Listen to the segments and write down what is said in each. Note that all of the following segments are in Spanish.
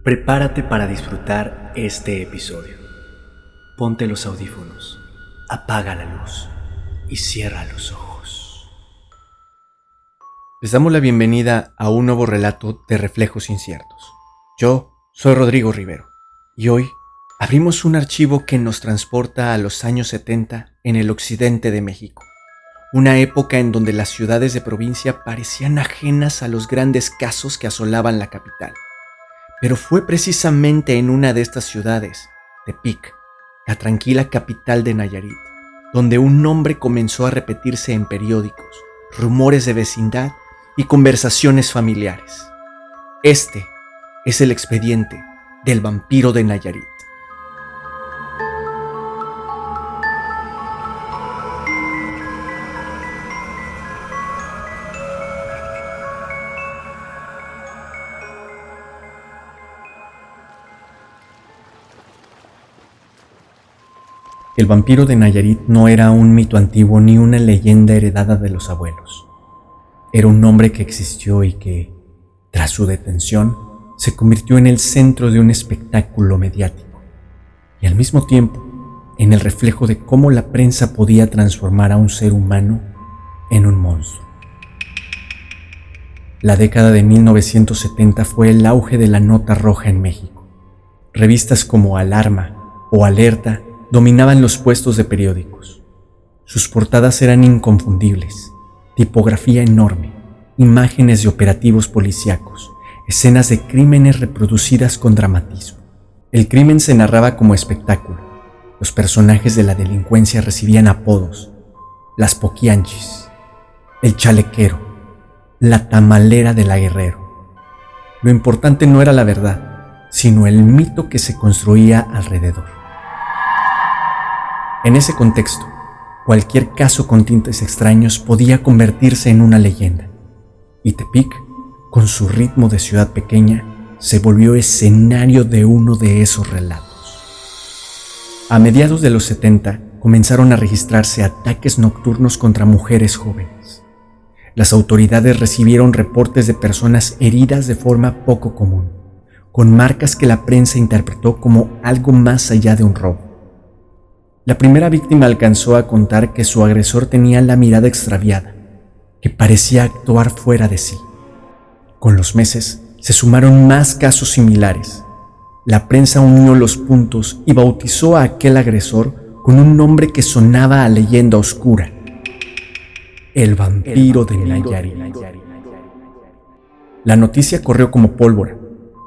Prepárate para disfrutar este episodio. Ponte los audífonos, apaga la luz y cierra los ojos. Les damos la bienvenida a un nuevo relato de Reflejos Inciertos. Yo soy Rodrigo Rivero y hoy abrimos un archivo que nos transporta a los años 70 en el occidente de México. Una época en donde las ciudades de provincia parecían ajenas a los grandes casos que asolaban la capital. Pero fue precisamente en una de estas ciudades, Tepic, la tranquila capital de Nayarit, donde un nombre comenzó a repetirse en periódicos, rumores de vecindad y conversaciones familiares. Este es el expediente del vampiro de Nayarit. El vampiro de Nayarit no era un mito antiguo ni una leyenda heredada de los abuelos. Era un nombre que existió y que, tras su detención, se convirtió en el centro de un espectáculo mediático y al mismo tiempo en el reflejo de cómo la prensa podía transformar a un ser humano en un monstruo. La década de 1970 fue el auge de la nota roja en México. Revistas como Alarma o Alerta dominaban los puestos de periódicos. Sus portadas eran inconfundibles, tipografía enorme, imágenes de operativos policíacos, escenas de crímenes reproducidas con dramatismo. El crimen se narraba como espectáculo. Los personajes de la delincuencia recibían apodos: las poquianchis, el chalequero, la tamalera de la Guerrero. Lo importante no era la verdad, sino el mito que se construía alrededor. En ese contexto, cualquier caso con tintes extraños podía convertirse en una leyenda, y Tepic, con su ritmo de ciudad pequeña, se volvió escenario de uno de esos relatos. A mediados de los 70 comenzaron a registrarse ataques nocturnos contra mujeres jóvenes. Las autoridades recibieron reportes de personas heridas de forma poco común, con marcas que la prensa interpretó como algo más allá de un robo. La primera víctima alcanzó a contar que su agresor tenía la mirada extraviada, que parecía actuar fuera de sí. Con los meses se sumaron más casos similares. La prensa unió los puntos y bautizó a aquel agresor con un nombre que sonaba a leyenda oscura: el vampiro de Nayarit. La noticia corrió como pólvora,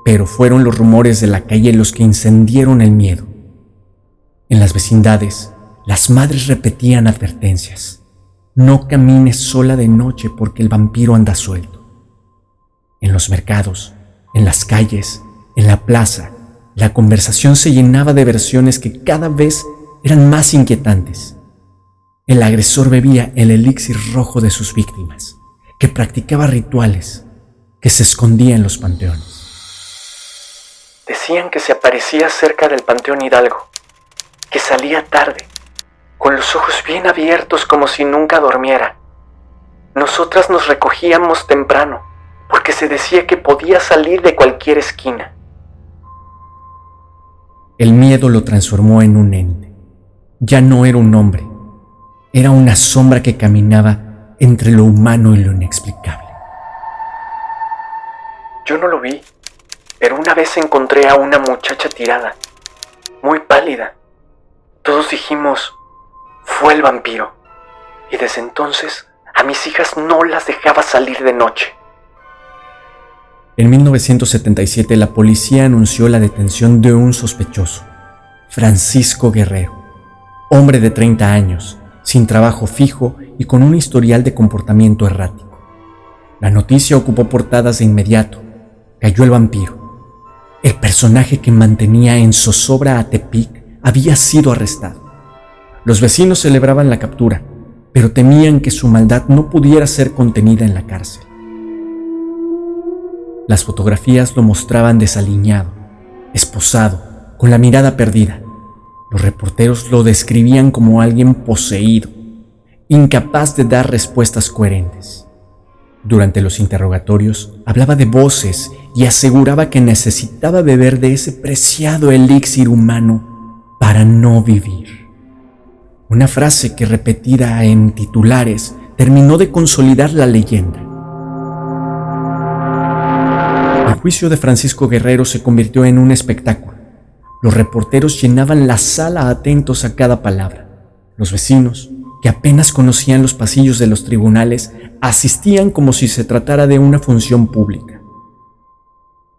pero fueron los rumores de la calle los que incendieron el miedo. En las vecindades, las madres repetían advertencias: no camines sola de noche porque el vampiro anda suelto. En los mercados, en las calles, en la plaza, la conversación se llenaba de versiones que cada vez eran más inquietantes. El agresor bebía el elixir rojo de sus víctimas, que practicaba rituales, que se escondía en los panteones. Decían que se aparecía cerca del Panteón Hidalgo, que salía tarde, con los ojos bien abiertos como si nunca durmiera. Nosotras nos recogíamos temprano, porque se decía que podía salir de cualquier esquina. El miedo lo transformó en un ente. Ya no era un hombre, era una sombra que caminaba entre lo humano y lo inexplicable. Yo no lo vi, pero una vez encontré a una muchacha tirada, muy pálida. Todos dijimos: fue el vampiro, y desde entonces a mis hijas no las dejaba salir de noche. En 1977 la policía anunció la detención de un sospechoso, Francisco Guerrero, hombre de 30 años, sin trabajo fijo y con un historial de comportamiento errático. La noticia ocupó portadas de inmediato. Cayó el vampiro. El personaje que mantenía en zozobra a Tepic había sido arrestado. Los vecinos celebraban la captura, pero temían que su maldad no pudiera ser contenida en la cárcel. Las fotografías lo mostraban desaliñado, esposado, con la mirada perdida. Los reporteros lo describían como alguien poseído, incapaz de dar respuestas coherentes. Durante los interrogatorios hablaba de voces y aseguraba que necesitaba beber de ese preciado elixir humano para no vivir. Una frase que, repetida en titulares, terminó de consolidar la leyenda. El juicio de Francisco Guerrero se convirtió en un espectáculo. Los reporteros llenaban la sala atentos a cada palabra. Los vecinos, que apenas conocían los pasillos de los tribunales, asistían como si se tratara de una función pública.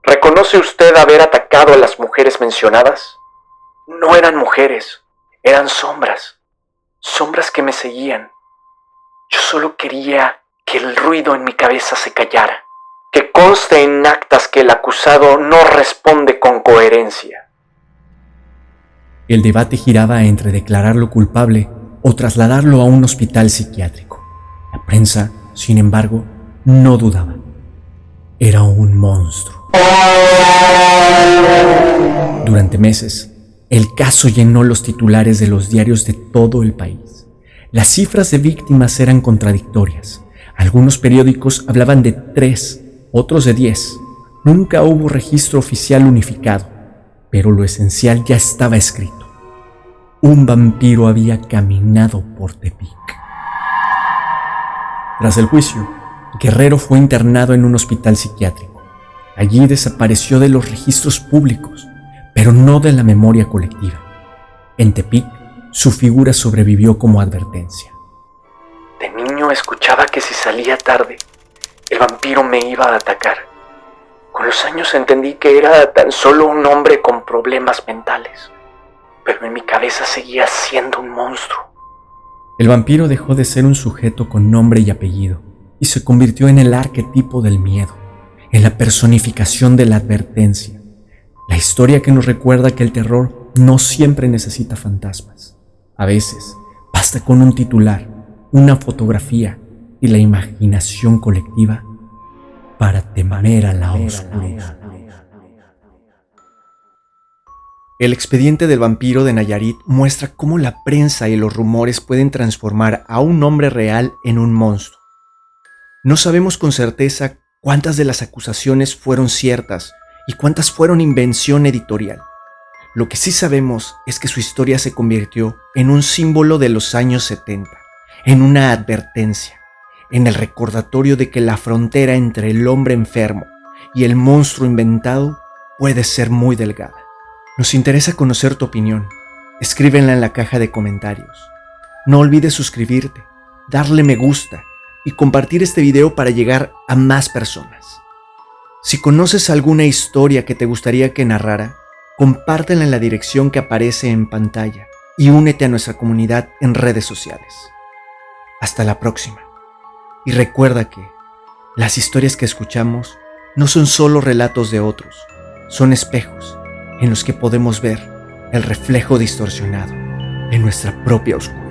¿Reconoce usted haber atacado a las mujeres mencionadas? No eran mujeres, eran sombras. Sombras que me seguían. Yo solo quería que el ruido en mi cabeza se callara. Que conste en actas que el acusado no responde con coherencia. El debate giraba entre declararlo culpable o trasladarlo a un hospital psiquiátrico. La prensa, sin embargo, no dudaba. Era un monstruo. Durante meses, el caso llenó los titulares de los diarios de todo el país. Las cifras de víctimas eran contradictorias. Algunos periódicos hablaban de 3, otros de 10. Nunca hubo registro oficial unificado, pero lo esencial ya estaba escrito. Un vampiro había caminado por Tepic. Tras el juicio, Guerrero fue internado en un hospital psiquiátrico. Allí desapareció de los registros públicos, pero no de la memoria colectiva. En Tepic, su figura sobrevivió como advertencia. De niño escuchaba que si salía tarde, el vampiro me iba a atacar. Con los años entendí que era tan solo un hombre con problemas mentales, pero en mi cabeza seguía siendo un monstruo. El vampiro dejó de ser un sujeto con nombre y apellido y se convirtió en el arquetipo del miedo, en la personificación de la advertencia, la historia que nos recuerda que el terror no siempre necesita fantasmas. A veces basta con un titular, una fotografía y la imaginación colectiva para temer a la oscuridad. El expediente del vampiro de Nayarit muestra cómo la prensa y los rumores pueden transformar a un hombre real en un monstruo. No sabemos con certeza cuántas de las acusaciones fueron ciertas y cuántas fueron invención editorial. Lo que sí sabemos es que su historia se convirtió en un símbolo de los años 70, en una advertencia, en el recordatorio de que la frontera entre el hombre enfermo y el monstruo inventado puede ser muy delgada. Nos interesa conocer tu opinión. Escríbenla en la caja de comentarios. No olvides suscribirte, darle me gusta y compartir este video para llegar a más personas. Si conoces alguna historia que te gustaría que narrara, compártela en la dirección que aparece en pantalla y únete a nuestra comunidad en redes sociales. Hasta la próxima. Y recuerda que las historias que escuchamos no son solo relatos de otros, son espejos en los que podemos ver el reflejo distorsionado en nuestra propia oscuridad.